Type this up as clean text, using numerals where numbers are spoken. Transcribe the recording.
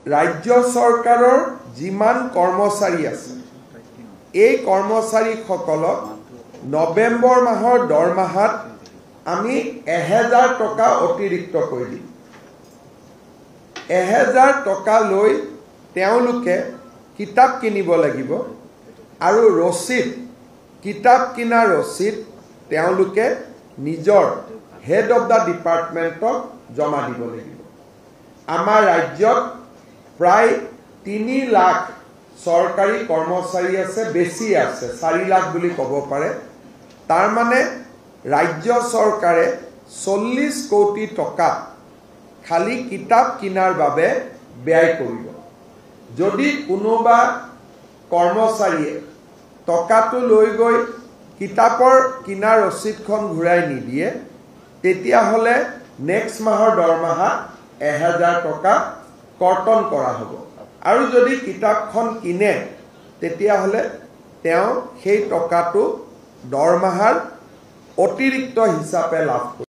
ৰাজ্য চৰকাৰৰ যিমান কৰ্মচাৰী আছে এই কৰ্মচাৰীসকলক নৱেম্বৰ মাহৰ দৰমহাত আমি 1000 টকা অতিৰিক্ত কৰি দিম। 1000 টকা লৈ তেওঁলোকে কিতাপ কিনিব লাগিব আৰু ৰচিদ কিতাপ কিনা ৰচিদ তেওঁলোকে নিজৰ হেড অফ দা ডিপাৰ্টমেণ্টক জমা দিব লাগিব। আমাৰ ৰাজ্যত প্ৰায় 3 লাখ চৰকাৰী কৰ্মচাৰী আছে, বেছি আছে, 4 লাখ বুলি ক'ব পাৰে। তাৰ মানে ৰাজ্য চৰকাৰে 40 কোটি টকা খালি কিতাপ কিনাৰ বাবে ব্যয় কৰিব। যদি কোনোবা কৰ্মচাৰীয়ে টকাটো লৈ গৈ কিতাপৰ কিনা ৰচিদখন ঘূৰাই নিদিয়ে তেতিয়াহ'লে নেক্সট মাহৰ দৰমহা 1000 টকা কৰ্তন কৰা হ'ব। আৰু যদি কিতাপখন কিনে তেতিয়াহ'লে তেওঁ সেই টকাটো দৰমহাৰ অতিৰিক্ত হিচাপে লাভ কৰিব।